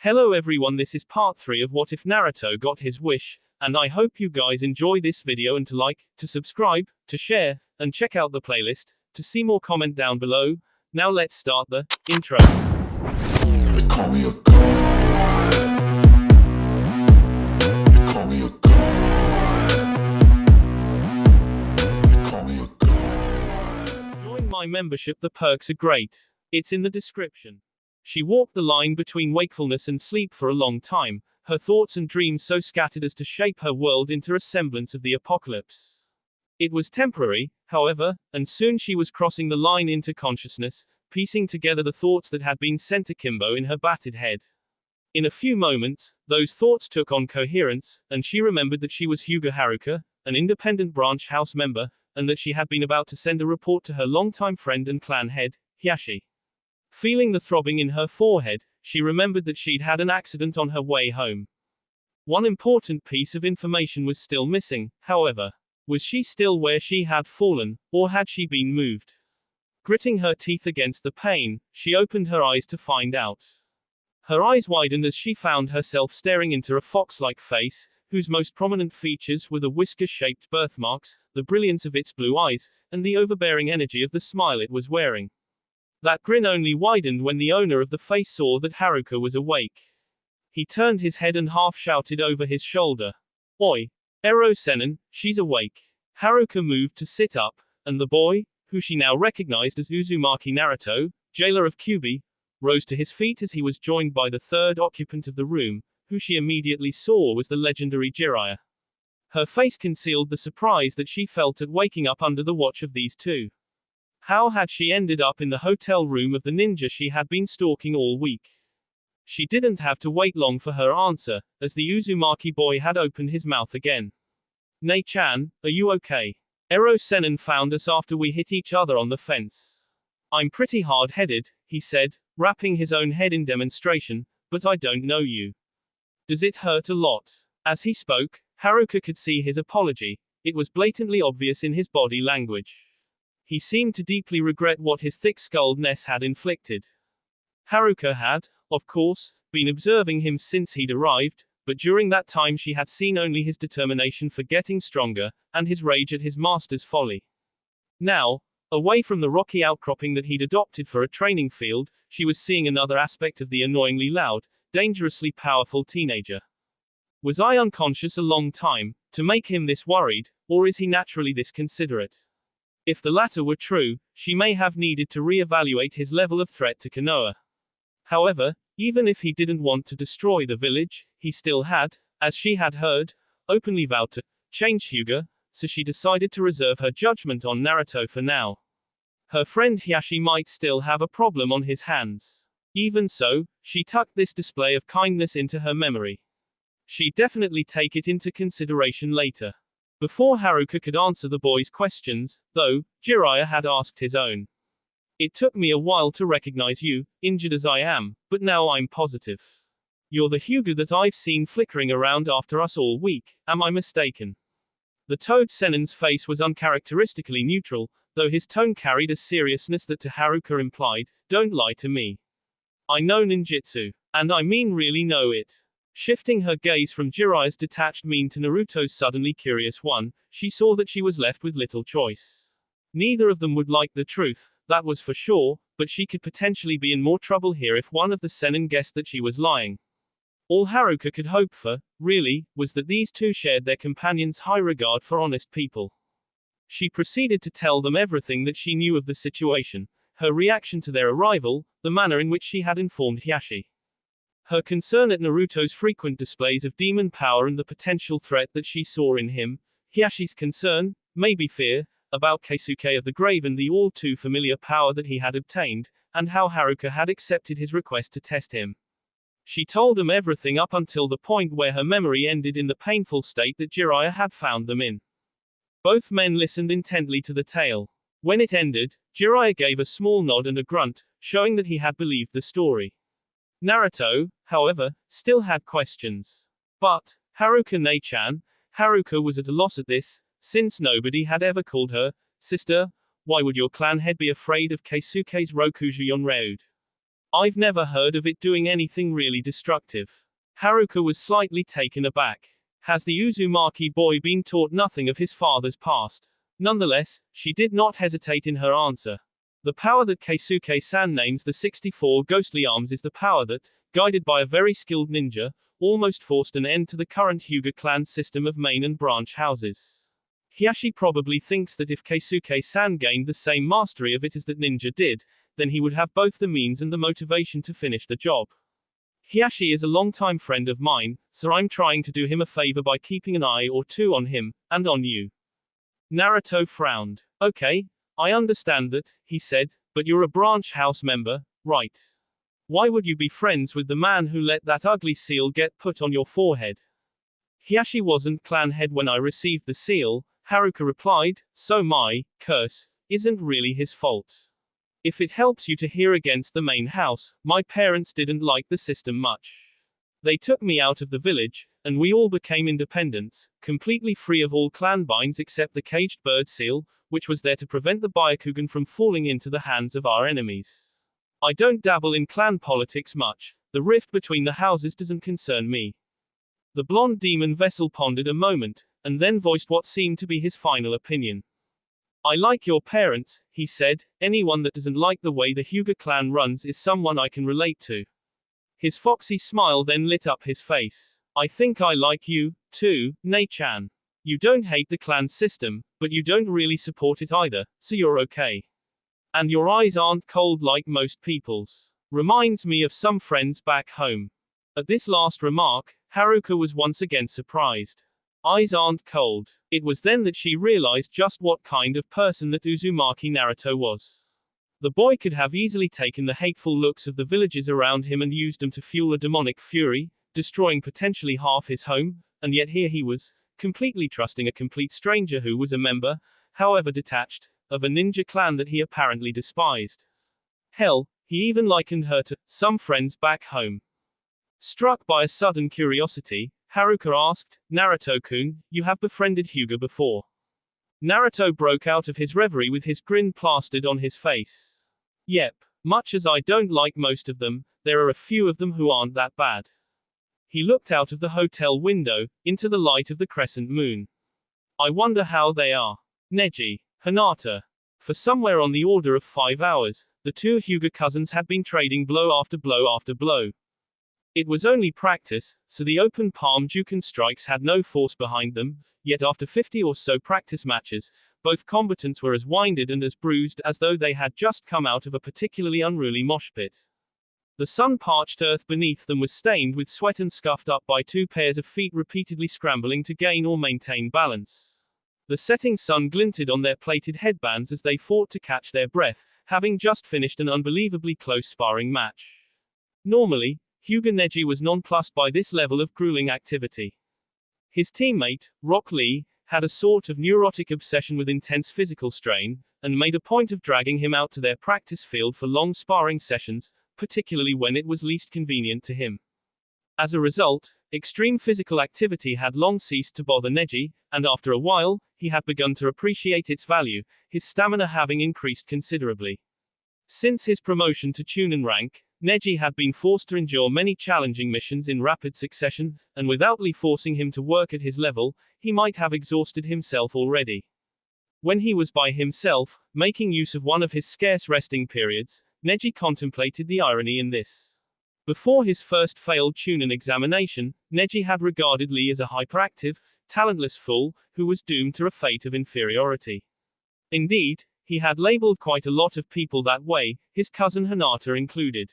Hello everyone, this is part 3 of What If Naruto Got His Wish, and I hope you guys enjoy this video and to like, to subscribe, to share, and check out the playlist, to see more comment down below. Now let's start the intro. They call me a god. They call me a god. They call me a god. Join my membership, the perks are great. It's in the description. She walked the line between wakefulness and sleep for a long time, her thoughts and dreams so scattered as to shape her world into a semblance of the apocalypse. It was temporary, however, and soon she was crossing the line into consciousness, piecing together the thoughts that had been sent akimbo in her battered head. In a few moments, those thoughts took on coherence, and she remembered that she was Hyuga Haruka, an independent branch house member, and that she had been about to send a report to her longtime friend and clan head, Hiashi. Feeling the throbbing in her forehead, she remembered that she'd had an accident on her way home. One important piece of information was still missing, however. Was she still where she had fallen, or had she been moved? Gritting her teeth against the pain, she opened her eyes to find out. Her eyes widened as she found herself staring into a fox-like face, whose most prominent features were the whisker-shaped birthmarks, the brilliance of its blue eyes, and the overbearing energy of the smile it was wearing. That grin only widened when the owner of the face saw that Haruka was awake. He turned his head and half shouted over his shoulder. "Oi! Ero Sennin, she's awake." Haruka moved to sit up, and the boy, who she now recognized as Uzumaki Naruto, jailer of Kyubi, rose to his feet as he was joined by the third occupant of the room, who she immediately saw was the legendary Jiraiya. Her face concealed the surprise that she felt at waking up under the watch of these two. How had she ended up in the hotel room of the ninja she had been stalking all week? She didn't have to wait long for her answer, as the Uzumaki boy had opened his mouth again. "Nei-chan, are you okay? Ero Sennin found us after we hit each other on the fence. I'm pretty hard-headed," he said, rapping his own head in demonstration, "but I don't know you. Does it hurt a lot?" As he spoke, Haruka could see his apology. It was blatantly obvious in his body language. He seemed to deeply regret what his thick-skulled ness had inflicted. Haruka had, of course, been observing him since he'd arrived, but during that time she had seen only his determination for getting stronger, and his rage at his master's folly. Now, away from the rocky outcropping that he'd adopted for a training field, she was seeing another aspect of the annoyingly loud, dangerously powerful teenager. Was I unconscious a long time, to make him this worried, or is he naturally this considerate? If the latter were true, she may have needed to re-evaluate his level of threat to Konoha. However, even if he didn't want to destroy the village, he still had, as she had heard, openly vowed to change Hyuga, so she decided to reserve her judgment on Naruto for now. Her friend Hiashi might still have a problem on his hands. Even so, she tucked this display of kindness into her memory. She'd definitely take it into consideration later. Before Haruka could answer the boy's questions, though, Jiraiya had asked his own. "It took me a while to recognize you, injured as I am, but now I'm positive. You're the Hyuga that I've seen flickering around after us all week, am I mistaken?" The Toad Sennin's face was uncharacteristically neutral, though his tone carried a seriousness that to Haruka implied, "Don't lie to me. I know ninjutsu. And I mean really know it." Shifting her gaze from Jiraiya's detached mien to Naruto's suddenly curious one, she saw that she was left with little choice. Neither of them would like the truth, that was for sure, but she could potentially be in more trouble here if one of the Sennin guessed that she was lying. All Haruka could hope for, really, was that these two shared their companion's high regard for honest people. She proceeded to tell them everything that she knew of the situation, her reaction to their arrival, the manner in which she had informed Hiashi. Her concern at Naruto's frequent displays of demon power and the potential threat that she saw in him, Hiashi's concern, maybe fear, about Keisuke of the Grave and the all-too-familiar power that he had obtained, and how Haruka had accepted his request to test him. She told them everything up until the point where her memory ended in the painful state that Jiraiya had found them in. Both men listened intently to the tale. When it ended, Jiraiya gave a small nod and a grunt, showing that he had believed the story. Naruto, however, still had questions. But, Haruka Nei-chan, Haruka was at a loss at this, since nobody had ever called her sister. Why would your clan head be afraid of Keisuke's Rokuju Yonreud? I've never heard of it doing anything really destructive. Haruka was slightly taken aback. Has the Uzumaki boy been taught nothing of his father's past? Nonetheless, she did not hesitate in her answer. The power that Keisuke-san names the 64 ghostly arms is the power that, guided by a very skilled ninja, almost forced an end to the current Hyuga clan system of main and branch houses. Hiyashi probably thinks that if Keisuke-san gained the same mastery of it as that ninja did, then he would have both the means and the motivation to finish the job. Hiyashi is a longtime friend of mine, so I'm trying to do him a favor by keeping an eye or two on him, and on you. Naruto frowned. Okay, I understand that, he said, but you're a branch house member, right? Why would you be friends with the man who let that ugly seal get put on your forehead? Hiyashi wasn't clan head when I received the seal, Haruka replied, so my curse isn't really his fault. If it helps you to hear against the main house, my parents didn't like the system much. They took me out of the village, and we all became independents, completely free of all clan binds except the caged bird seal, which was there to prevent the Byakugan from falling into the hands of our enemies. I don't dabble in clan politics much, the rift between the houses doesn't concern me. The blonde demon vessel pondered a moment, and then voiced what seemed to be his final opinion. I like your parents, he said, anyone that doesn't like the way the Hyuga clan runs is someone I can relate to. His foxy smile then lit up his face. I think I like you, too, Nei-chan. You don't hate the clan system, but you don't really support it either, so you're okay. And your eyes aren't cold like most people's. Reminds me of some friends back home. At this last remark, Haruka was once again surprised. Eyes aren't cold. It was then that she realized just what kind of person that Uzumaki Naruto was. The boy could have easily taken the hateful looks of the villagers around him and used them to fuel a demonic fury, destroying potentially half his home, and yet here he was, completely trusting a complete stranger who was a member, however detached, of a ninja clan that he apparently despised. Hell, he even likened her to some friends back home. Struck by a sudden curiosity, Haruka asked, Naruto-kun, you have befriended Hyuga before. Naruto broke out of his reverie with his grin plastered on his face. Yep, much as I don't like most of them, there are a few of them who aren't that bad. He looked out of the hotel window, into the light of the crescent moon. I wonder how they are. Neji, Hinata. For somewhere on the order of 5 hours, the two Hyuga cousins had been trading blow after blow after blow. It was only practice, so the open palm Juken strikes had no force behind them, yet after 50 or so practice matches, both combatants were as winded and as bruised as though they had just come out of a particularly unruly mosh pit. The sun-parched earth beneath them was stained with sweat and scuffed up by two pairs of feet repeatedly scrambling to gain or maintain balance. The setting sun glinted on their plated headbands as they fought to catch their breath, having just finished an unbelievably close sparring match. Normally, Hyuga Neji was nonplussed by this level of grueling activity. His teammate, Rock Lee, had a sort of neurotic obsession with intense physical strain, and made a point of dragging him out to their practice field for long sparring sessions, particularly when it was least convenient to him. As a result, extreme physical activity had long ceased to bother Neji, and after a while, he had begun to appreciate its value, his stamina having increased considerably. Since his promotion to Chunin rank, Neji had been forced to endure many challenging missions in rapid succession, and without Lee forcing him to work at his level, he might have exhausted himself already. When he was by himself, making use of one of his scarce resting periods, Neji contemplated the irony in this. Before his first failed Chunin examination, Neji had regarded Lee as a hyperactive, talentless fool, who was doomed to a fate of inferiority. Indeed, he had labeled quite a lot of people that way, his cousin Hinata included.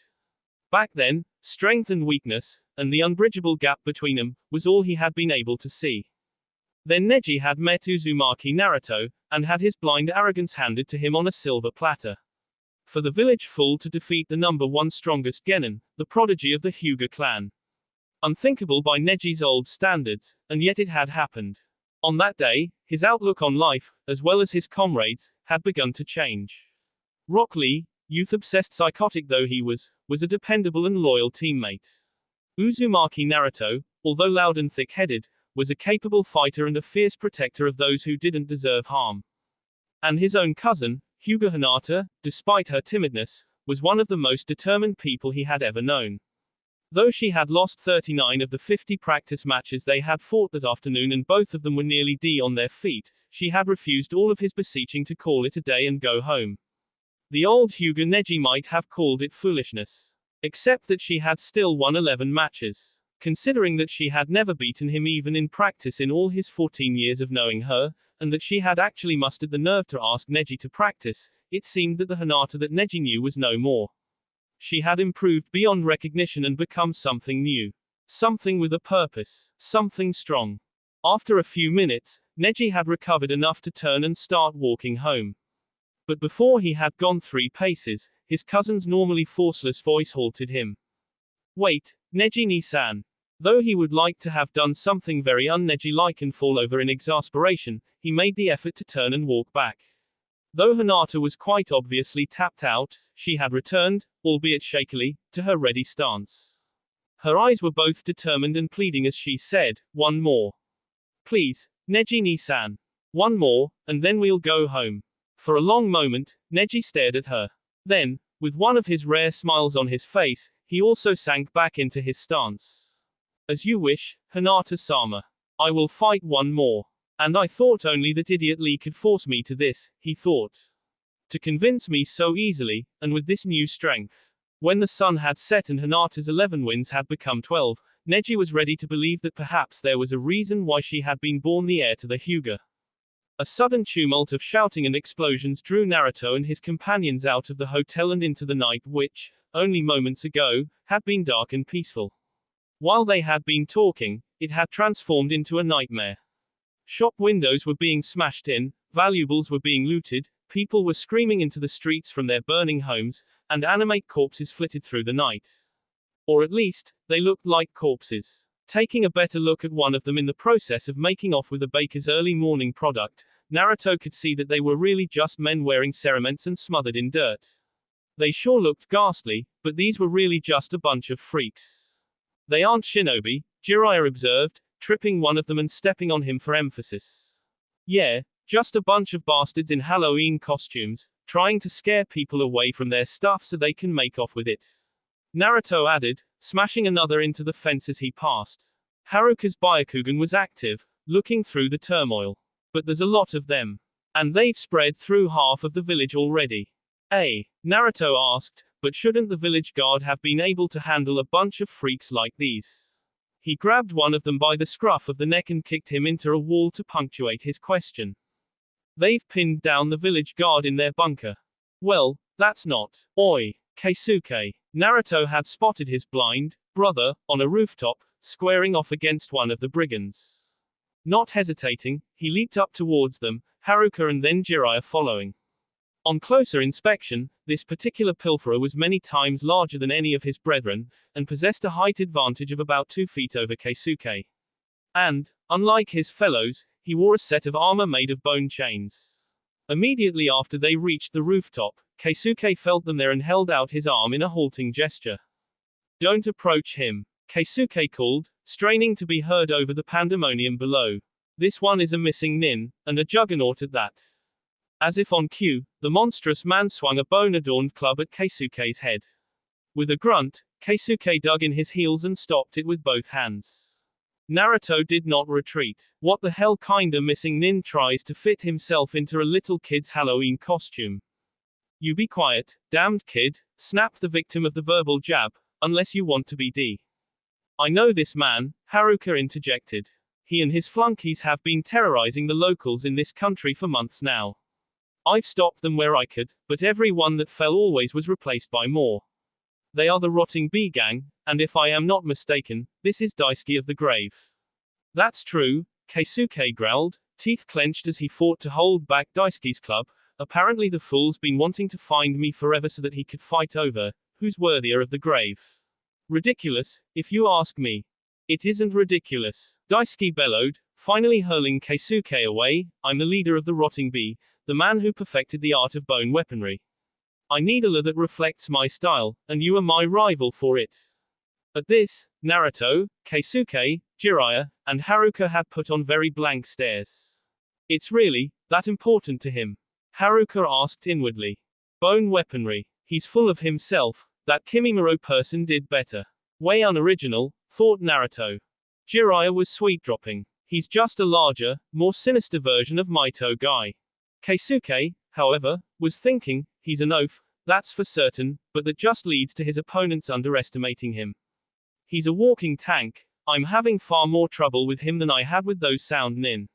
Back then, strength and weakness, and the unbridgeable gap between them, was all he had been able to see. Then Neji had met Uzumaki Naruto, and had his blind arrogance handed to him on a silver platter. For the village full to defeat the number one strongest genin, the prodigy of the Hyuga clan. Unthinkable by Neji's old standards, and yet it had happened. On that day, his outlook on life, as well as his comrades, had begun to change. Rock Lee, youth-obsessed psychotic though he was a dependable and loyal teammate. Uzumaki Naruto, although loud and thick-headed, was a capable fighter and a fierce protector of those who didn't deserve harm. And his own cousin, Hyuga Hinata, despite her timidness, was one of the most determined people he had ever known. Though she had lost 39 of the 50 practice matches they had fought that afternoon and both of them were nearly on their feet, she had refused all of his beseeching to call it a day and go home. The old Hyuga Neji might have called it foolishness. Except that she had still won 11 matches. Considering that she had never beaten him even in practice in all his 14 years of knowing her, and that she had actually mustered the nerve to ask Neji to practice, it seemed that the Hinata that Neji knew was no more. She had improved beyond recognition and become something new. Something with a purpose. Something strong. After a few minutes, Neji had recovered enough to turn and start walking home. But before he had gone 3 paces, his cousin's normally forceless voice halted him. Wait, Neji-ni-san. Though he would like to have done something very un-Neji-like and fall over in exasperation, he made the effort to turn and walk back. Though Hinata was quite obviously tapped out, she had returned, albeit shakily, to her ready stance. Her eyes were both determined and pleading as she said, "One more. Please, Neji-ni-san. One more, and then we'll go home." For a long moment, Neji stared at her. Then, with one of his rare smiles on his face, he also sank back into his stance. "As you wish, Hinata-sama. I will fight one more. And I thought only that idiot Lee could force me to this," he thought. "To convince me so easily, and with this new strength." When the sun had set and Hinata's 11 wins had become 12, Neji was ready to believe that perhaps there was a reason why she had been born the heir to the Hyuga. A sudden tumult of shouting and explosions drew Naruto and his companions out of the hotel and into the night which, only moments ago, had been dark and peaceful. While they had been talking, it had transformed into a nightmare. Shop windows were being smashed in, valuables were being looted, people were screaming into the streets from their burning homes, and animate corpses flitted through the night. Or at least, they looked like corpses. Taking a better look at one of them in the process of making off with a baker's early morning product, Naruto could see that they were really just men wearing cerements and smothered in dirt. They sure looked ghastly, but these were really just a bunch of freaks. "They aren't shinobi," Jiraiya observed, tripping one of them and stepping on him for emphasis. "Yeah, just a bunch of bastards in Halloween costumes, trying to scare people away from their stuff so they can make off with it," Naruto added, smashing another into the fence as he passed. Haruka's Byakugan was active, looking through the turmoil. "But there's a lot of them. And they've spread through half of the village already." Naruto asked, "But shouldn't the village guard have been able to handle a bunch of freaks like these?" He grabbed one of them by the scruff of the neck and kicked him into a wall to punctuate his question. "They've pinned down the village guard in their bunker." "Well, that's not. Oi, Keisuke." Naruto had spotted his blind brother on a rooftop, squaring off against one of the brigands. Not hesitating, he leaped up towards them, Haruka and then Jiraiya following. On closer inspection, this particular pilferer was many times larger than any of his brethren, and possessed a height advantage of about 2 feet over Keisuke. And, unlike his fellows, he wore a set of armor made of bone chains. Immediately after they reached the rooftop, Keisuke felt them there and held out his arm in a halting gesture. "Don't approach him," Keisuke called, straining to be heard over the pandemonium below. "This one is a missing nin, and a juggernaut at that." As if on cue, the monstrous man swung a bone-adorned club at Keisuke's head. With a grunt, Keisuke dug in his heels and stopped it with both hands. Naruto did not retreat. What the hell kinda missing nin tries to fit himself into a little kid's Halloween costume? "You be quiet, damned kid," snapped the victim of the verbal jab, "unless you want to be D." "I know this man," Haruka interjected. "He and his flunkies have been terrorizing the locals in this country for months now. I've stopped them where I could, but every one that fell always was replaced by more. They are the rotting bee gang, and if I am not mistaken, this is Daisuke of the grave." "That's true," Keisuke growled, teeth clenched as he fought to hold back Daisuke's club. "Apparently the fool's been wanting to find me forever so that he could fight over who's worthier of the grave. Ridiculous, if you ask me." "It isn't ridiculous," Daisuke bellowed, finally hurling Keisuke away. "I'm the leader of the rotting bee, the man who perfected the art of bone weaponry. I need a law that reflects my style, and you are my rival for it." At this, Naruto, Keisuke, Jiraiya, and Haruka had put on very blank stares. "It's really that important to him?" Haruka asked inwardly. "Bone weaponry," He's full of himself. That Kimimaro person did better. Way unoriginal, thought Naruto. Jiraiya was sweet-dropping. He's just a larger, more sinister version of Maito guy. Keisuke, however, was thinking, he's an oaf, that's for certain, but that just leads to his opponents underestimating him. He's a walking tank. I'm having far more trouble with him than I had with those sound nin.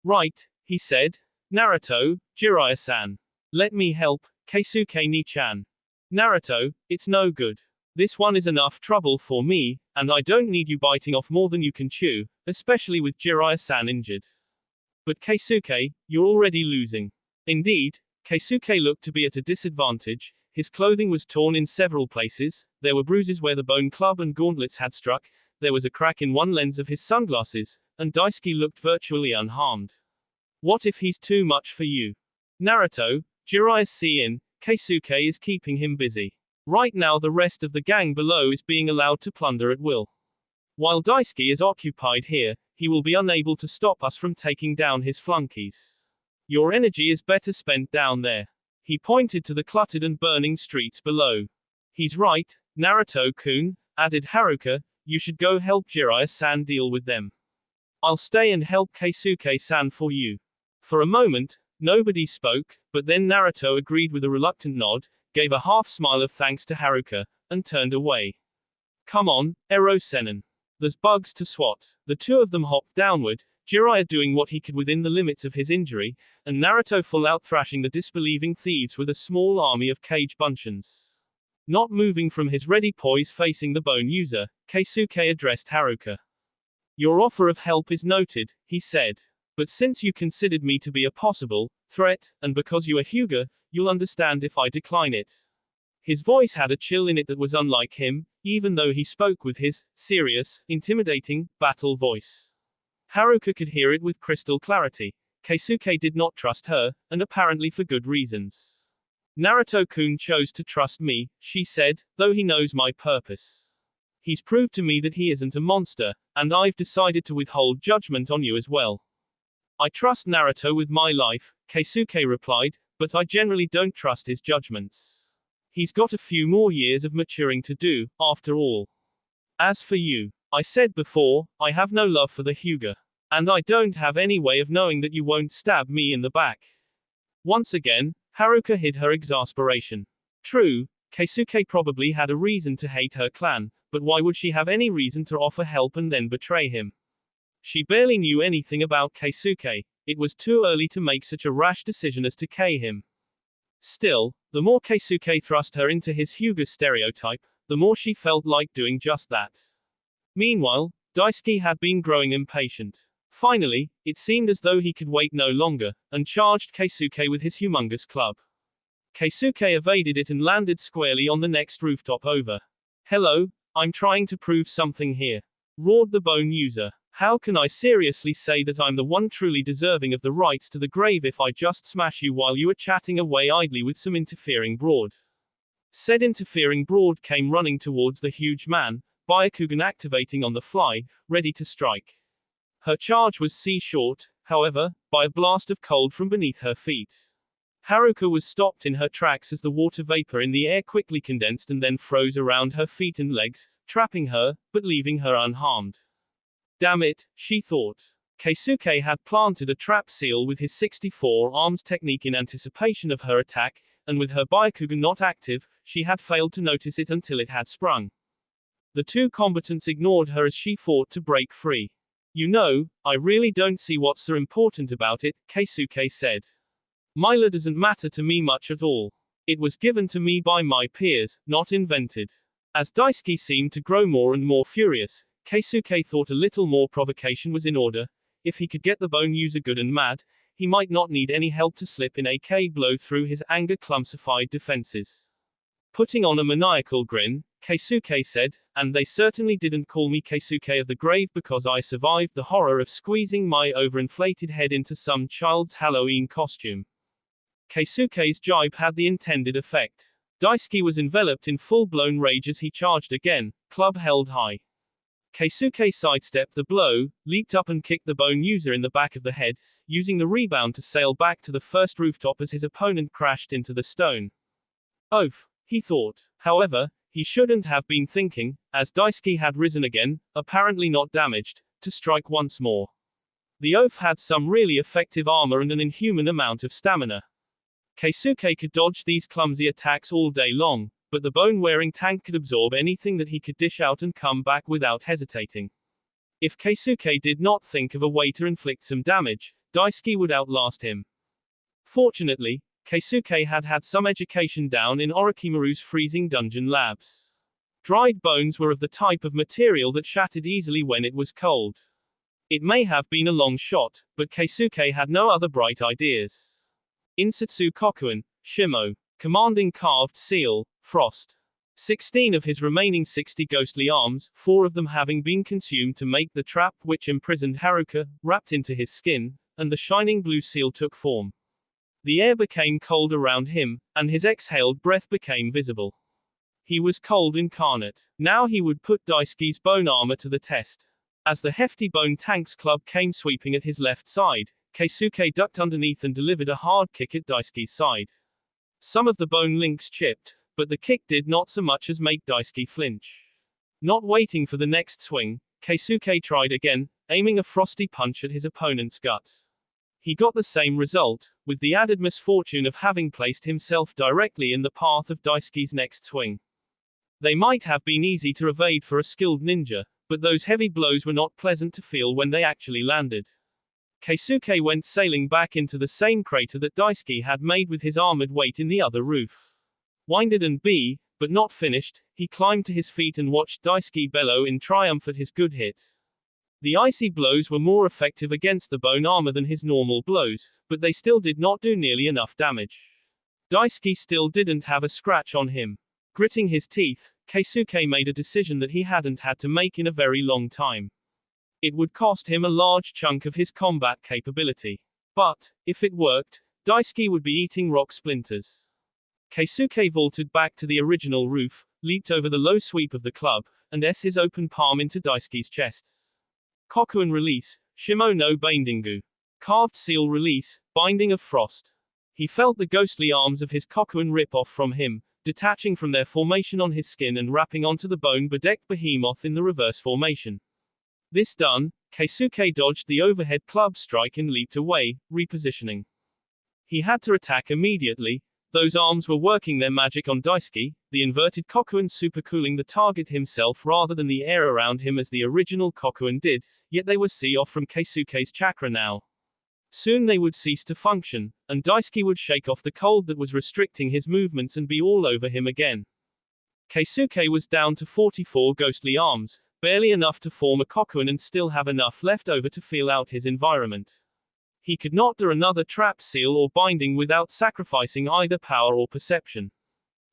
Right, he said. Naruto, Jiraiya-san. Let me help, Keisuke ni-chan. Naruto, it's no good. This one is enough trouble for me, and I don't need you biting off more than you can chew, especially with Jiraiya-san injured. But Keisuke, you're already losing. Indeed, Keisuke looked to be at a disadvantage. His clothing was torn in several places, there were bruises where the bone club and gauntlets had struck, there was a crack in one lens of his sunglasses, and Daisuke looked virtually unharmed. What if he's too much for you? Naruto, Jiraiya's see-in, Keisuke is keeping him busy. Right now the rest of the gang below is being allowed to plunder at will. While Daisuke is occupied here, he will be unable to stop us from taking down his flunkies. Your energy is better spent down there. He pointed to the cluttered and burning streets below. He's right, Naruto-kun, added Haruka, you should go help Jiraiya-san deal with them. I'll stay and help Keisuke-san for you. For a moment, nobody spoke, but then Naruto agreed with a reluctant nod, gave a half-smile of thanks to Haruka, and turned away. Come on, Ero-senin. There's bugs to swat. The two of them hopped downward, Jiraiya doing what he could within the limits of his injury, and Naruto full-out thrashing the disbelieving thieves with a small army of cage buncheons. Not moving from his ready poise facing the bone user, Keisuke addressed Haruka. Your offer of help is noted, he said. But since you considered me to be a possible threat, and because you are Hyuga, you'll understand if I decline it. His voice had a chill in it that was unlike him, even though he spoke with his serious, intimidating, battle voice. Haruka could hear it with crystal clarity. Keisuke did not trust her, and apparently for good reasons. Naruto-kun chose to trust me, she said, though he knows my purpose. He's proved to me that he isn't a monster, and I've decided to withhold judgment on you as well. I trust Naruto with my life, Keisuke replied, but I generally don't trust his judgments. He's got a few more years of maturing to do, after all. As for you, I said before, I have no love for the Hyuga. And I don't have any way of knowing that you won't stab me in the back. Once again, Haruka hid her exasperation. True, Keisuke probably had a reason to hate her clan, but why would she have any reason to offer help and then betray him? She barely knew anything about Keisuke. It was too early to make such a rash decision as to K him. Still, the more Keisuke thrust her into his Hyuga stereotype, the more she felt like doing just that. Meanwhile, Daisuke had been growing impatient. Finally, it seemed as though he could wait no longer, and charged Keisuke with his humongous club. Keisuke evaded it and landed squarely on the next rooftop over. Hello, I'm trying to prove something here. Roared the bone user. How can I seriously say that I'm the one truly deserving of the rights to the grave if I just smash you while you are chatting away idly with some interfering broad? Said interfering broad came running towards the huge man, Byakugan activating on the fly, ready to strike. Her charge was short, however, by a blast of cold from beneath her feet. Haruka was stopped in her tracks as the water vapor in the air quickly condensed and then froze around her feet and legs, trapping her, but leaving her unharmed. Damn it, she thought. Keisuke had planted a trap seal with his 64 arms technique in anticipation of her attack, and with her Byakugan not active, she had failed to notice it until it had sprung. The two combatants ignored her as she fought to break free. You know, I really don't see what's so important about it, Keisuke said. Myla doesn't matter to me much at all. It was given to me by my peers, not invented. As Daisuke seemed to grow more and more furious, Keisuke thought a little more provocation was in order. If he could get the bone user good and mad, he might not need any help to slip in a K-blow through his anger-clumsified defenses. Putting on a maniacal grin, Keisuke said, and they certainly didn't call me Keisuke of the grave because I survived the horror of squeezing my overinflated head into some child's Halloween costume. Keisuke's jibe had the intended effect. Daisuke was enveloped in full-blown rage as he charged again, club held high. Keisuke sidestepped the blow, leaped up and kicked the bone user in the back of the head, using the rebound to sail back to the first rooftop as his opponent crashed into the stone. Oof! he thought. However, he shouldn't have been thinking, as Daisuke had risen again, apparently not damaged, to strike once more. The oaf had some really effective armor and an inhuman amount of stamina. Keisuke could dodge these clumsy attacks all day long, but the bone-wearing tank could absorb anything that he could dish out and come back without hesitating. If Keisuke did not think of a way to inflict some damage, Daisuke would outlast him. Fortunately, Keisuke had had some education down in Orochimaru's freezing dungeon labs. Dried bones were of the type of material that shattered easily when it was cold. It may have been a long shot, but Keisuke had no other bright ideas. Insatsu Kokuin, Shimo, commanding carved seal, Frost. 16 of his remaining 60 ghostly arms, 4 of them having been consumed to make the trap which imprisoned Haruka, wrapped into his skin, and the shining blue seal took form. The air became cold around him, and his exhaled breath became visible. He was cold incarnate. Now he would put Daisuke's bone armor to the test. As the hefty bone tank's club came sweeping at his left side, Keisuke ducked underneath and delivered a hard kick at Daisuke's side. Some of the bone links chipped, but the kick did not so much as make Daisuke flinch. Not waiting for the next swing, Keisuke tried again, aiming a frosty punch at his opponent's gut. He got the same result, with the added misfortune of having placed himself directly in the path of Daisuke's next swing. They might have been easy to evade for a skilled ninja, but those heavy blows were not pleasant to feel when they actually landed. Keisuke went sailing back into the same crater that Daisuke had made with his armored weight in the other roof. Winded and but not finished, he climbed to his feet and watched Daisuke bellow in triumph at his good hit. The icy blows were more effective against the bone armor than his normal blows, but they still did not do nearly enough damage. Daisuke still didn't have a scratch on him. Gritting his teeth, Keisuke made a decision that he hadn't had to make in a very long time. It would cost him a large chunk of his combat capability. But, if it worked, Daisuke would be eating rock splinters. Keisuke vaulted back to the original roof, leaped over the low sweep of the club, and his open palm into Daisuke's chest. Kokuin release, Shimo no Bindingu. Carved seal release, binding of frost. He felt the ghostly arms of his Kokuin rip off from him, detaching from their formation on his skin and wrapping onto the bone-bedecked behemoth in the reverse formation. This done, Keisuke dodged the overhead club strike and leaped away, repositioning. He had to attack immediately. Those arms were working their magic on Daisuke, the inverted Kokuin supercooling the target himself rather than the air around him as the original Kokuin did, yet they were off from Keisuke's chakra now. Soon they would cease to function, and Daisuke would shake off the cold that was restricting his movements and be all over him again. Keisuke was down to 44 ghostly arms, barely enough to form a Kokuin and still have enough left over to feel out his environment. He could not do another trap seal or binding without sacrificing either power or perception.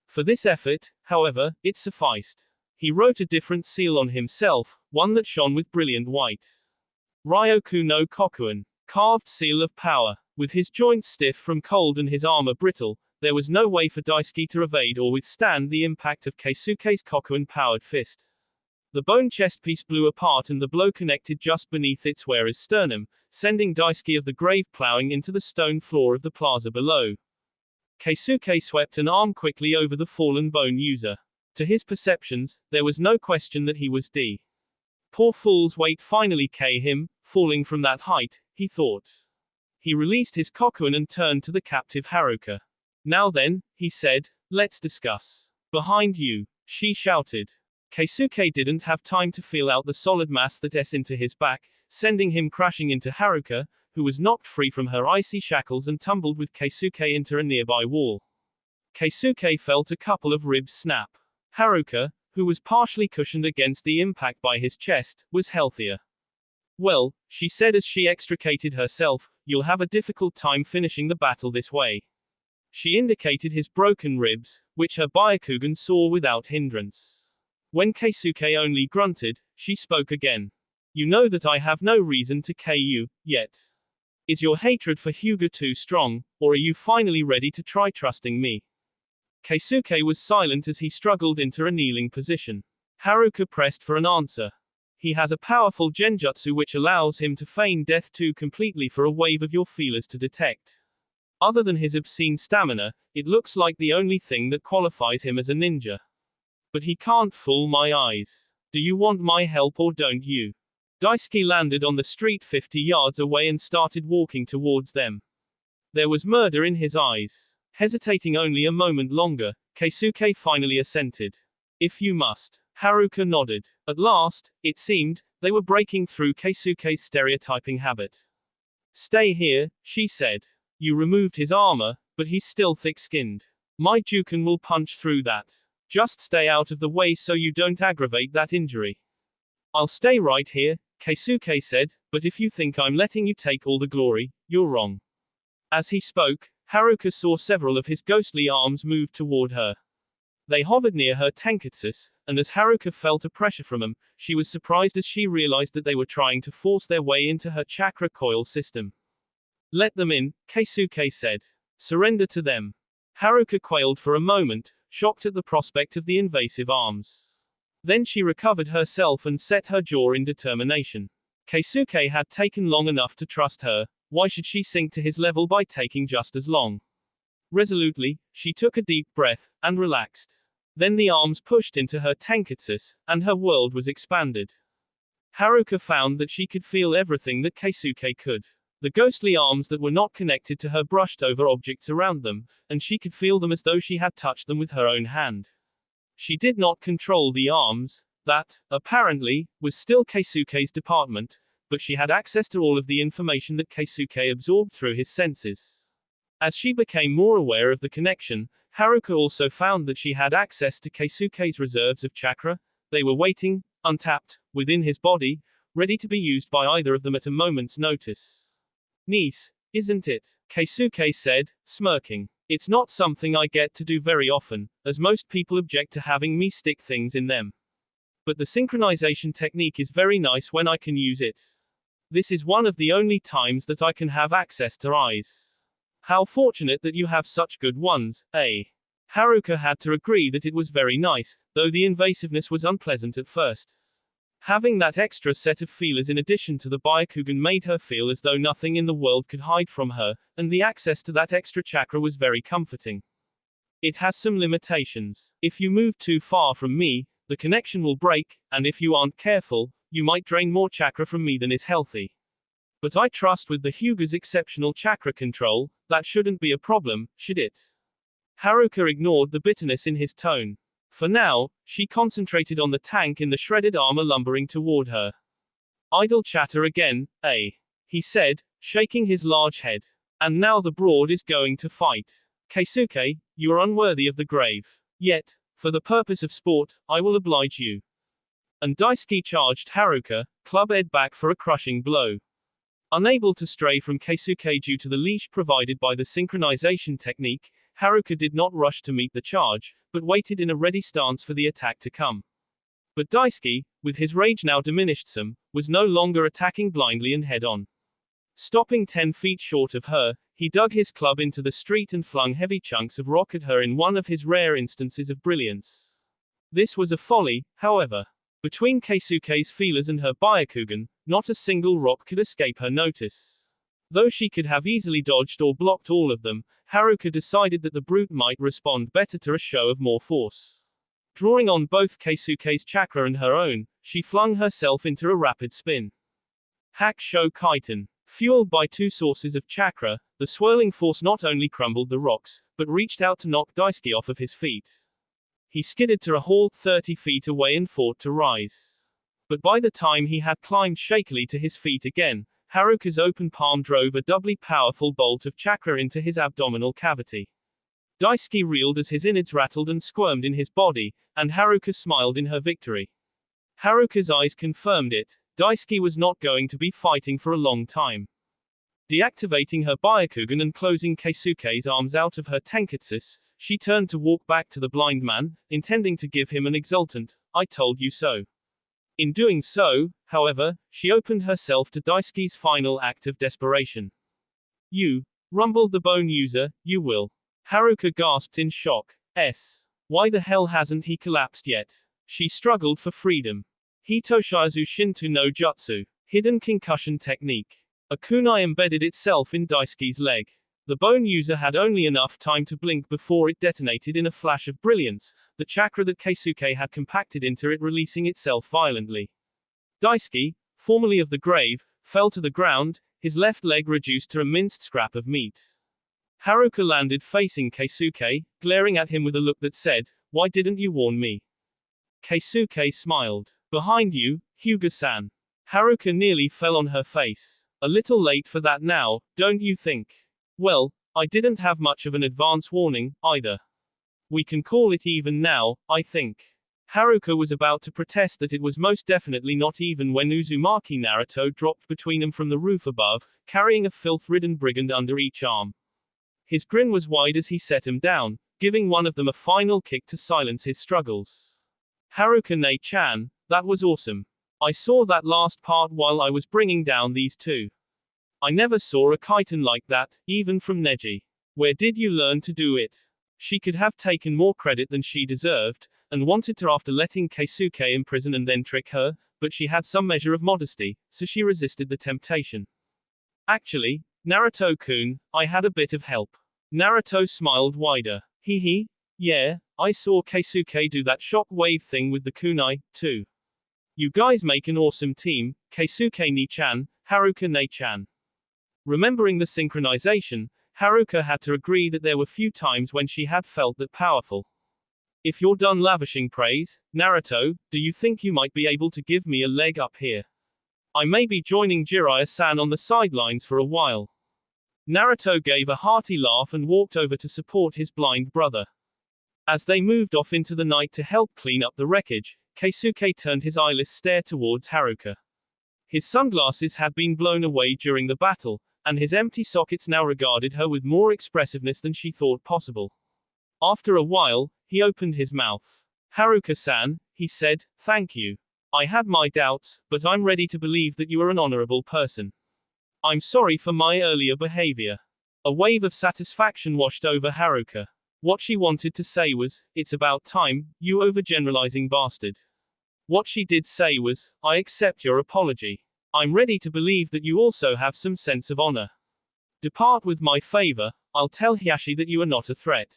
For this effort, however, it sufficed. He wrote a different seal on himself, one that shone with brilliant white. Ryoku no Kokuin. Carved seal of power. With his joints stiff from cold and his armor brittle, there was no way for Daisuke to evade or withstand the impact of Keisuke's Kokuin-powered fist. The bone chest piece blew apart and the blow connected just beneath its wearer's sternum, sending Daisuke of the grave plowing into the stone floor of the plaza below. Keisuke swept an arm quickly over the fallen bone user. To his perceptions, there was no question that he was D. Poor fool's weight finally him, falling from that height, he thought. He released his Kokuin and turned to the captive Haruka. Now then, he said, let's discuss. Behind you, she shouted. Keisuke didn't have time to feel out the solid mass that into his back, sending him crashing into Haruka, who was knocked free from her icy shackles and tumbled with Keisuke into a nearby wall. Keisuke felt a couple of ribs snap. Haruka, who was partially cushioned against the impact by his chest, was healthier. Well, she said as she extricated herself, you'll have a difficult time finishing the battle this way. She indicated his broken ribs, which her Byakugan saw without hindrance. When Keisuke only grunted, she spoke again. You know that I have no reason to you, yet. Is your hatred for Hyuga too strong, or are you finally ready to try trusting me? Keisuke was silent as he struggled into a kneeling position. Haruka pressed for an answer. He has a powerful genjutsu which allows him to feign death too completely for a wave of your feelers to detect. Other than his obscene stamina, it looks like the only thing that qualifies him as a ninja. But he can't fool my eyes. Do you want my help or don't you? Daisuke landed on the street 50 yards away and started walking towards them. There was murder in his eyes. Hesitating only a moment longer, Keisuke finally assented. If you must. Haruka nodded. At last, it seemed, they were breaking through Keisuke's stereotyping habit. Stay here, she said. You removed his armor, but he's still thick-skinned. My Juken will punch through that. Just stay out of the way so you don't aggravate that injury. I'll stay right here, Keisuke said, but if you think I'm letting you take all the glory, you're wrong. As he spoke, Haruka saw several of his ghostly arms move toward her. They hovered near her tenketsus, and as Haruka felt a pressure from them, she was surprised as she realized that they were trying to force their way into her chakra coil system. Let them in, Keisuke said. Surrender to them. Haruka quailed for a moment, shocked at the prospect of the invasive arms. Then she recovered herself and set her jaw in determination. Keisuke had taken long enough to trust her, why should she sink to his level by taking just as long? Resolutely, she took a deep breath, and relaxed. Then the arms pushed into her tenketsus, and her world was expanded. Haruka found that she could feel everything that Keisuke could. The ghostly arms that were not connected to her brushed over objects around them, and she could feel them as though she had touched them with her own hand. She did not control the arms. That, apparently, was still Keisuke's department, but she had access to all of the information that Keisuke absorbed through his senses. As she became more aware of the connection, Haruka also found that she had access to Keisuke's reserves of chakra. They were waiting, untapped, within his body, ready to be used by either of them at a moment's notice. Niece, isn't it? Keisuke said, smirking. It's not something I get to do very often, as most people object to having me stick things in them. But the synchronization technique is very nice when I can use it. This is one of the only times that I can have access to eyes. How fortunate that you have such good ones, eh? Haruka had to agree that it was very nice, though the invasiveness was unpleasant at first. Having that extra set of feelers in addition to the Byakugan made her feel as though nothing in the world could hide from her, and the access to that extra chakra was very comforting. It has some limitations. If you move too far from me, the connection will break, and if you aren't careful, you might drain more chakra from me than is healthy. But I trust with the Hyuga's exceptional chakra control, that shouldn't be a problem, should it? Haruka ignored the bitterness in his tone. For now, she concentrated on the tank in the shredded armor lumbering toward her. Idle chatter again, eh? He said, shaking his large head. And now the broad is going to fight. Keisuke, you are unworthy of the grave. Yet, for the purpose of sport, I will oblige you. And Daisuke charged Haruka, club Ed back for a crushing blow. Unable to stray from Keisuke due to the leash provided by the synchronization technique, Haruka did not rush to meet the charge, but waited in a ready stance for the attack to come. But Daisuke, with his rage now diminished some, was no longer attacking blindly and head-on. Stopping 10 feet short of her, he dug his club into the street and flung heavy chunks of rock at her in one of his rare instances of brilliance. This was a folly, however. Between Keisuke's feelers and her Byakugan, not a single rock could escape her notice. Though she could have easily dodged or blocked all of them, Haruka decided that the brute might respond better to a show of more force. Drawing on both Keisuke's chakra and her own, she flung herself into a rapid spin. Hakusho Kaiten. Fueled by two sources of chakra, the swirling force not only crumbled the rocks, but reached out to knock Daisuke off of his feet. He skidded to a halt 30 feet away and fought to rise. But by the time he had climbed shakily to his feet again, Haruka's open palm drove a doubly powerful bolt of chakra into his abdominal cavity. Daisuke reeled as his innards rattled and squirmed in his body, and Haruka smiled in her victory. Haruka's eyes confirmed it. Daisuke was not going to be fighting for a long time. Deactivating her Byakugan and closing Keisuke's arms out of her tenketsus, she turned to walk back to the blind man, intending to give him an exultant, "I told you so." In doing so, however, she opened herself to Daisuke's final act of desperation. "You," rumbled the bone user, "you will." Haruka gasped in shock. Why the hell hasn't he collapsed yet? She struggled for freedom. Hitoshiazu Shinto no Jutsu. Hidden concussion technique. A kunai embedded itself in Daisuke's leg. The bone user had only enough time to blink before it detonated in a flash of brilliance, the chakra that Keisuke had compacted into it releasing itself violently. Daisuke, formerly of the grave, fell to the ground, his left leg reduced to a minced scrap of meat. Haruka landed facing Keisuke, glaring at him with a look that said, "Why didn't you warn me?" Keisuke smiled. "Behind you, Hyuga-san." Haruka nearly fell on her face. "A little late for that now, don't you think?" "Well, I didn't have much of an advance warning, either. We can call it even now, I think." Haruka was about to protest that it was most definitely not even when Uzumaki Naruto dropped between them from the roof above, carrying a filth-ridden brigand under each arm. His grin was wide as he set him down, giving one of them a final kick to silence his struggles. "Haruka-ne-chan, that was awesome. I saw that last part while I was bringing down these two. I never saw a chitin like that, even from Neji. Where did you learn to do it?" She could have taken more credit than she deserved, and wanted to after letting Keisuke imprison and then trick her, but she had some measure of modesty, so she resisted the temptation. "Actually, Naruto-kun, I had a bit of help." Naruto smiled wider. Hee. Yeah, I saw Keisuke do that shock wave thing with the kunai, too. You guys make an awesome team, Keisuke-ni-chan, Haruka-ne-chan. Remembering the synchronization, Haruka had to agree that there were few times when she had felt that powerful. "If you're done lavishing praise, Naruto, do you think you might be able to give me a leg up here? I may be joining Jiraiya-san on the sidelines for a while." Naruto gave a hearty laugh and walked over to support his blind brother. As they moved off into the night to help clean up the wreckage, Keisuke turned his eyeless stare towards Haruka. His sunglasses had been blown away during the battle, and his empty sockets now regarded her with more expressiveness than she thought possible. After a while, he opened his mouth. "Haruka-san," he said, "thank you. I had my doubts, but I'm ready to believe that you are an honorable person. I'm sorry for my earlier behavior." A wave of satisfaction washed over Haruka. What she wanted to say was, "It's about time, you overgeneralizing bastard." What she did say was, "I accept your apology. I'm ready to believe that you also have some sense of honor. Depart with my favor, I'll tell Hiashi that you are not a threat."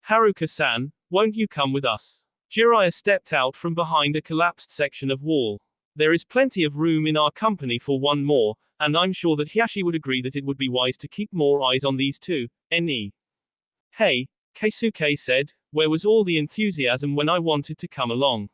"Haruka-san, won't you come with us?" Jiraiya stepped out from behind a collapsed section of wall. "There is plenty of room in our company for one more, and I'm sure that Hiashi would agree that it would be wise to keep more eyes on these two, ne?" "Hey," Keisuke said, "where was all the enthusiasm when I wanted to come along?"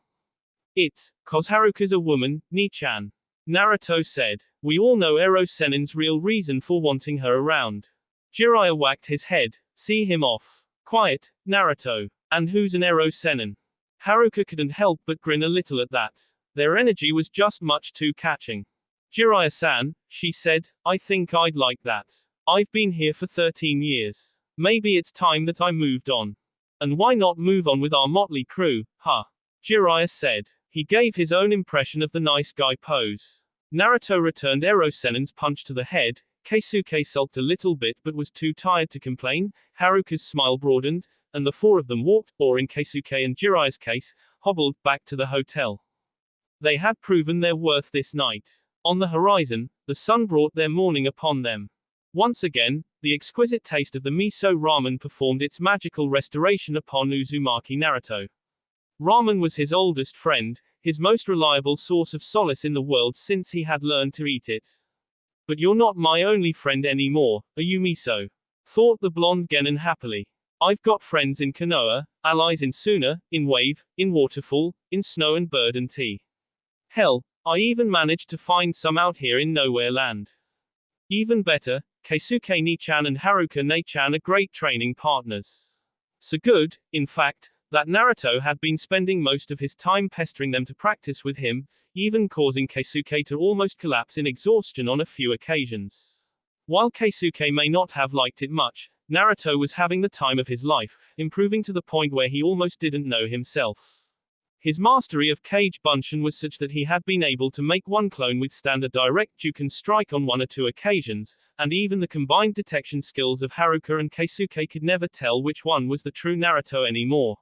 "It's 'cause Haruka's a woman, ni-chan," Naruto said. "We all know Ero Sennin's real reason for wanting her around." Jiraiya whacked his head. "See him off. Quiet, Naruto. And who's an Ero Sennin?" Haruka couldn't help but grin a little at that. Their energy was just much too catching. "Jiraiya-san," she said, "I think I'd like that. I've been here for 13 years. Maybe it's time that I moved on. And why not move on with our motley crew, huh?" Jiraiya said. He gave his own impression of the nice guy pose. Naruto returned Ero Sennin's punch to the head. Keisuke sulked a little bit but was too tired to complain. Haruka's smile broadened, and the four of them walked, or in Keisuke and Jiraiya's case, hobbled, back to the hotel. They had proven their worth this night. On the horizon, the sun brought their morning upon them. Once again, the exquisite taste of the miso ramen performed its magical restoration upon Uzumaki Naruto. Ramen was his oldest friend, his most reliable source of solace in the world since he had learned to eat it. "But you're not my only friend anymore, are you, miso?" thought the blonde genin happily. "I've got friends in Konoha, allies in Suna, in Wave, in Waterfall, in Snow and Bird and Tea. Hell, I even managed to find some out here in Nowhere Land. Even better, Keisuke-ni-chan and Haruka-ne-chan are great training partners. So good, in fact, that Naruto had been spending most of his time pestering them to practice with him, even causing Keisuke to almost collapse in exhaustion on a few occasions. While Keisuke may not have liked it much, Naruto was having the time of his life, improving to the point where he almost didn't know himself. His mastery of Kage Bunshin was such that he had been able to make one clone withstand a direct Juken strike on one or two occasions, and even the combined detection skills of Haruka and Keisuke could never tell which one was the true Naruto anymore.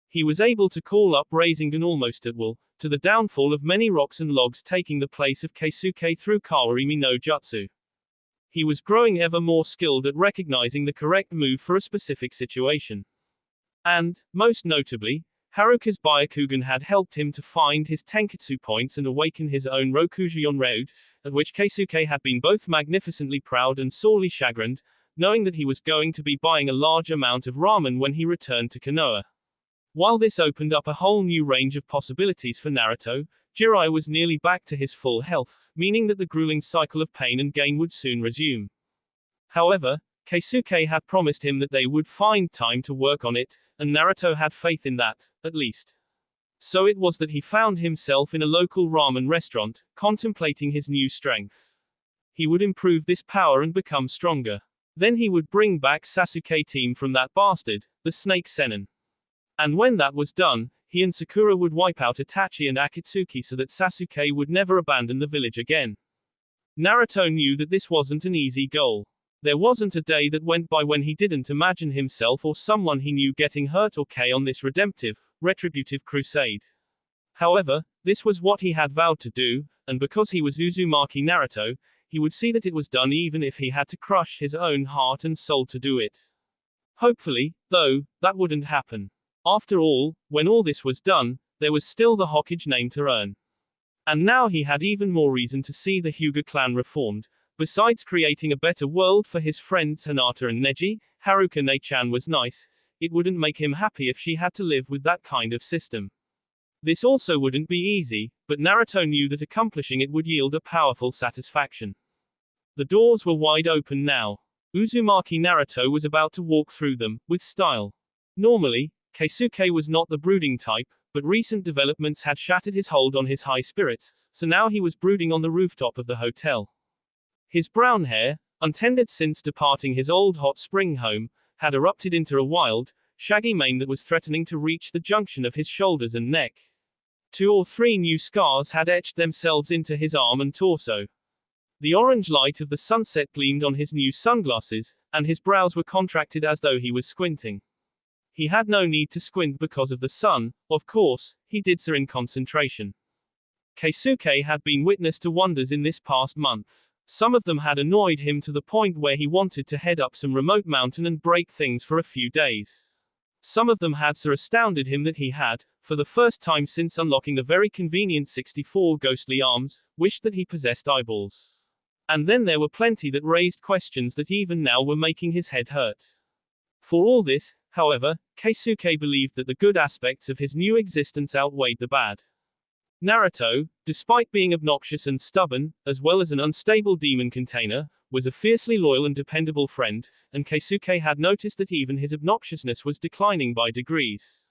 He was able to call up Rasengan almost at will, to the downfall of many rocks and logs taking the place of Keisuke through Kawarimi no Jutsu. He was growing ever more skilled at recognizing the correct move for a specific situation. And, most notably, Haruka's Byakugan had helped him to find his Tenketsu points and awaken his own Rokujuon Reud, at which Keisuke had been both magnificently proud and sorely chagrined, knowing that he was going to be buying a large amount of ramen when he returned to Konoha. While this opened up a whole new range of possibilities for Naruto, Jiraiya was nearly back to his full health, meaning that the grueling cycle of pain and gain would soon resume. However, Keisuke had promised him that they would find time to work on it, and Naruto had faith in that, at least. So it was that he found himself in a local ramen restaurant, contemplating his new strength. He would improve this power and become stronger. Then he would bring back Sasuke team from that bastard, the Snake Sennin. And when that was done, he and Sakura would wipe out Itachi and Akatsuki so that Sasuke would never abandon the village again. Naruto knew that this wasn't an easy goal. There wasn't a day that went by when he didn't imagine himself or someone he knew getting hurt or killed on this redemptive, retributive crusade. However, this was what he had vowed to do, and because he was Uzumaki Naruto, he would see that it was done even if he had to crush his own heart and soul to do it. Hopefully, though, that wouldn't happen. After all, when all this was done, there was still the Hokage name to earn. And now he had even more reason to see the Hyuga clan reformed. Besides creating a better world for his friends Hinata and Neji, Haruka Ne-chan was nice. It wouldn't make him happy if she had to live with that kind of system. This also wouldn't be easy, but Naruto knew that accomplishing it would yield a powerful satisfaction. The doors were wide open now. Uzumaki Naruto was about to walk through them, with style. Normally, Keisuke was not the brooding type, but recent developments had shattered his hold on his high spirits, so now he was brooding on the rooftop of the hotel. His brown hair, untended since departing his old hot spring home, had erupted into a wild, shaggy mane that was threatening to reach the junction of his shoulders and neck. 2 or 3 new scars had etched themselves into his arm and torso. The orange light of the sunset gleamed on his new sunglasses, and his brows were contracted as though he was squinting. He had no need to squint because of the sun, of course, he did so in concentration. Keisuke had been witness to wonders in this past month. Some of them had annoyed him to the point where he wanted to head up some remote mountain and break things for a few days. Some of them had so astounded him that he had, for the first time since unlocking the very convenient 64 ghostly arms, wished that he possessed eyeballs. And then there were plenty that raised questions that even now were making his head hurt. For all this, however, Keisuke believed that the good aspects of his new existence outweighed the bad. Naruto, despite being obnoxious and stubborn, as well as an unstable demon container, was a fiercely loyal and dependable friend, and Keisuke had noticed that even his obnoxiousness was declining by degrees.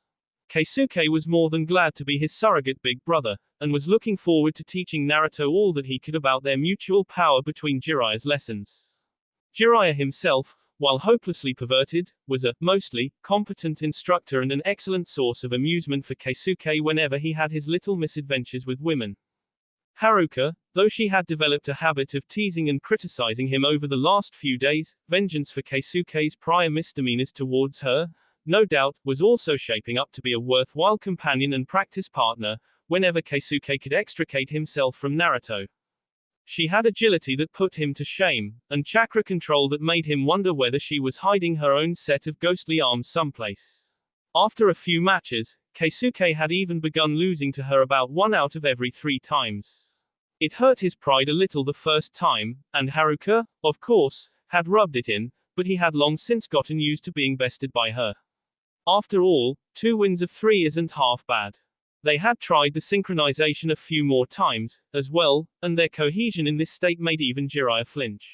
Keisuke was more than glad to be his surrogate big brother, and was looking forward to teaching Naruto all that he could about their mutual power between Jiraiya's lessons. Jiraiya himself, while hopelessly perverted, was a, mostly, competent instructor and an excellent source of amusement for Keisuke whenever he had his little misadventures with women. Haruka, though she had developed a habit of teasing and criticizing him over the last few days, vengeance for Keisuke's prior misdemeanors towards her, no doubt, was also shaping up to be a worthwhile companion and practice partner, whenever Keisuke could extricate himself from Naruto. She had agility that put him to shame, and chakra control that made him wonder whether she was hiding her own set of ghostly arms someplace. After a few matches, Keisuke had even begun losing to her about 1 out of every 3 times. It hurt his pride a little the first time, and Haruka, of course, had rubbed it in, but he had long since gotten used to being bested by her. After all, 2 wins of 3 isn't half bad. They had tried the synchronization a few more times, as well, and their cohesion in this state made even Jiraiya flinch.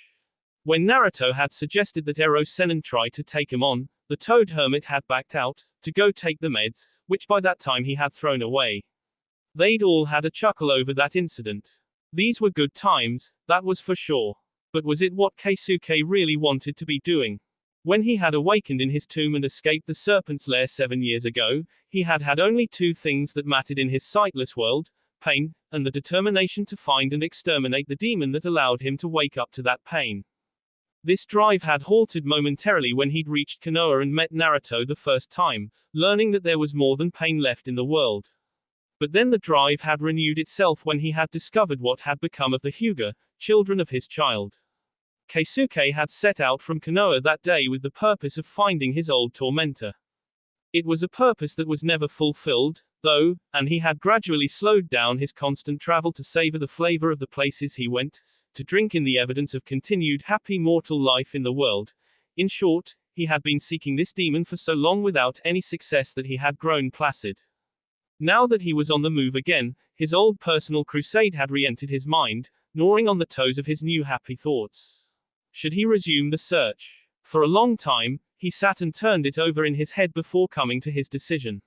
When Naruto had suggested that Ero Sennin try to take him on, the Toad Hermit had backed out, to go take the meds, which by that time he had thrown away. They'd all had a chuckle over that incident. These were good times, that was for sure. But was it what Keisuke really wanted to be doing? When he had awakened in his tomb and escaped the serpent's lair 7 years ago, he had had only 2 things that mattered in his sightless world, pain, and the determination to find and exterminate the demon that allowed him to wake up to that pain. This drive had halted momentarily when he'd reached Konoha and met Naruto the first time, learning that there was more than pain left in the world. But then the drive had renewed itself when he had discovered what had become of the Hyuga, children of his child. Keisuke had set out from Konoha that day with the purpose of finding his old tormentor. It was a purpose that was never fulfilled, though, and he had gradually slowed down his constant travel to savor the flavor of the places he went, to drink in the evidence of continued happy mortal life in the world. In short, he had been seeking this demon for so long without any success that he had grown placid. Now that he was on the move again, his old personal crusade had re-entered his mind, gnawing on the toes of his new happy thoughts. Should he resume the search? For a long time, he sat and turned it over in his head before coming to his decision.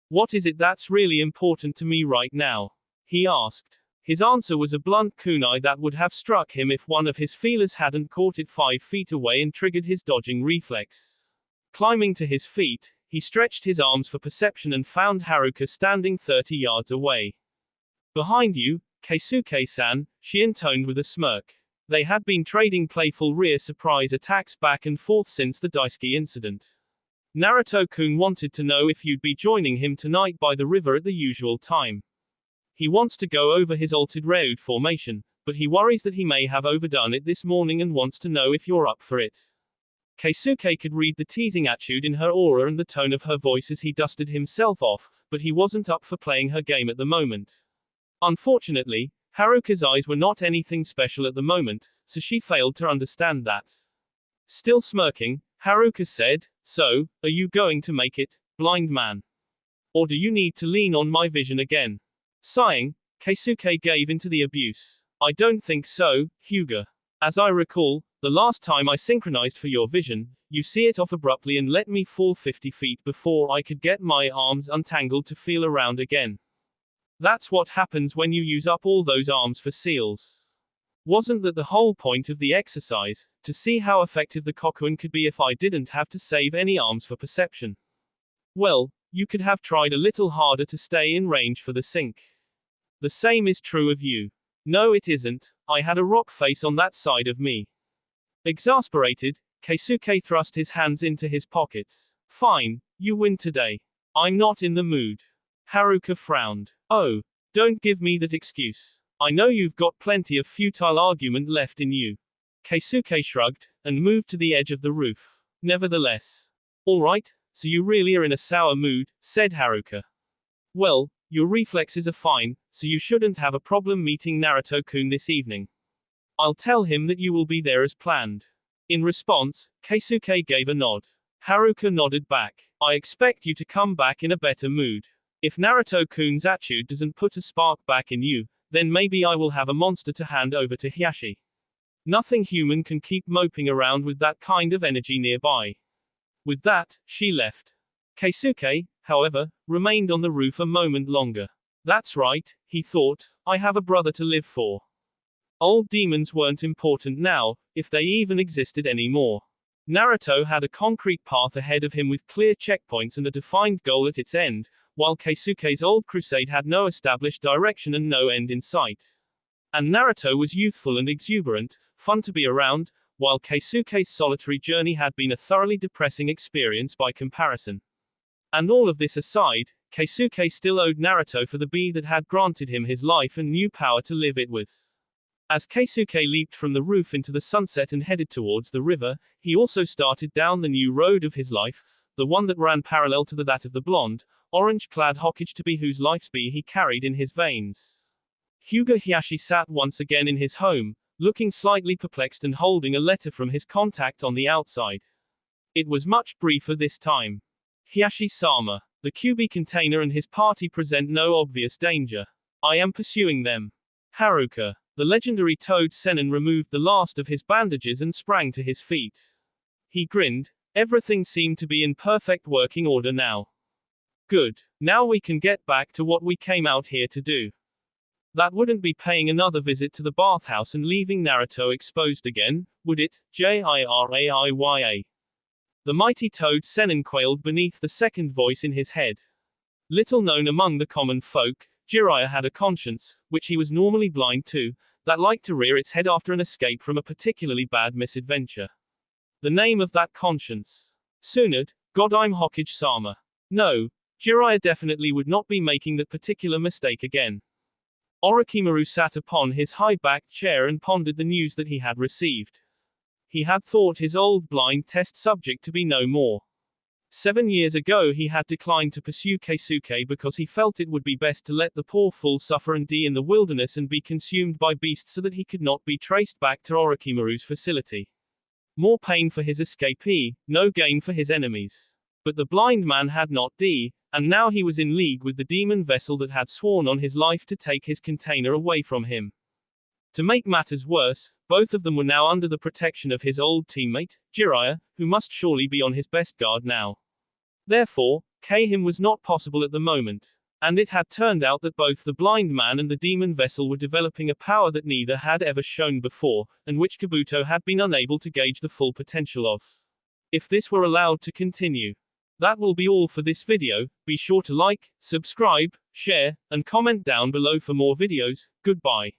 What is it that's really important to me right now? He asked. His answer was a blunt kunai that would have struck him if one of his feelers hadn't caught it 5 feet away and triggered his dodging reflex. Climbing to his feet, he stretched his arms for perception and found Haruka standing 30 yards away. Behind you, Keisuke-san, she intoned with a smirk. They had been trading playful rear surprise attacks back and forth since the Daisuke incident. Naruto-kun wanted to know if you'd be joining him tonight by the river at the usual time. He wants to go over his altered Reud formation, but he worries that he may have overdone it this morning and wants to know if you're up for it. Keisuke could read the teasing attitude in her aura and the tone of her voice as he dusted himself off, but he wasn't up for playing her game at the moment. Unfortunately, Haruka's eyes were not anything special at the moment, so she failed to understand that. Still smirking, Haruka said, "So, are you going to make it, blind man? Or do you need to lean on my vision again?" Sighing, Keisuke gave into the abuse. "I don't think so, Hyuga. As I recall, the last time I synchronized for your vision, you see it off abruptly and let me fall 50 feet before I could get my arms untangled to feel around again. That's what happens when you use up all those arms for seals. Wasn't that the whole point of the exercise, to see how effective the Kokuin could be if I didn't have to save any arms for perception? Well, you could have tried a little harder to stay in range for the sync. The same is true of you." "No, it isn't. I had a rock face on that side of me." Exasperated, Keisuke thrust his hands into his pockets. "Fine, you win today. I'm not in the mood." Haruka frowned. "Oh, don't give me that excuse. I know you've got plenty of futile argument left in you." Keisuke shrugged, and moved to the edge of the roof. "Nevertheless. All right, so you really are in a sour mood," said Haruka. "Well, your reflexes are fine, so you shouldn't have a problem meeting Naruto-kun this evening. I'll tell him that you will be there as planned." In response, Keisuke gave a nod. Haruka nodded back. "I expect you to come back in a better mood. If Naruto-kun's attitude doesn't put a spark back in you, then maybe I will have a monster to hand over to Hiyashi. Nothing human can keep moping around with that kind of energy nearby." With that, she left. Keisuke, however, remained on the roof a moment longer. That's right, he thought, I have a brother to live for. Old demons weren't important now, if they even existed anymore. Naruto had a concrete path ahead of him with clear checkpoints and a defined goal at its end, while Keisuke's old crusade had no established direction and no end in sight. And Naruto was youthful and exuberant, fun to be around, while Keisuke's solitary journey had been a thoroughly depressing experience by comparison. And all of this aside, Keisuke still owed Naruto for the bee that had granted him his life and new power to live it with. As Keisuke leaped from the roof into the sunset and headed towards the river, he also started down the new road of his life, the one that ran parallel to that of the blonde, orange-clad Hokage to be whose life's bee he carried in his veins. Hyuga Hiyashi sat once again in his home, looking slightly perplexed and holding a letter from his contact on the outside. It was much briefer this time. Hiyashi-sama, the QB container and his party present no obvious danger. I am pursuing them. Haruka. The legendary Toad Sennin removed the last of his bandages and sprang to his feet. He grinned. Everything seemed to be in perfect working order now. Good. Now we can get back to what we came out here to do. That wouldn't be paying another visit to the bathhouse and leaving Naruto exposed again, would it? Jiraiya. The mighty Toad Sennin quailed beneath the second voice in his head. Little known among the common folk, Jiraiya had a conscience, which he was normally blind to, that liked to rear its head after an escape from a particularly bad misadventure. The name of that conscience. Tsunade, Godime Hokage-sama. No, Jiraiya definitely would not be making that particular mistake again. Orochimaru sat upon his high-backed chair and pondered the news that he had received. he had thought his old blind test subject to be no more. 7 years ago he had declined to pursue Keisuke because he felt it would be best to let the poor fool suffer and die in the wilderness and be consumed by beasts so that he could not be traced back to Orochimaru's facility. More pain for his escapee, no gain for his enemies. But the blind man had not died, and now he was in league with the demon vessel that had sworn on his life to take his container away from him. To make matters worse, both of them were now under the protection of his old teammate, Jiraiya, who must surely be on his best guard now. Therefore, him was not possible at the moment. And it had turned out that both the blind man and the demon vessel were developing a power that neither had ever shown before, and which Kabuto had been unable to gauge the full potential of. If this were allowed to continue. That will be all for this video. Be sure to like, subscribe, share, and comment down below for more videos. Goodbye.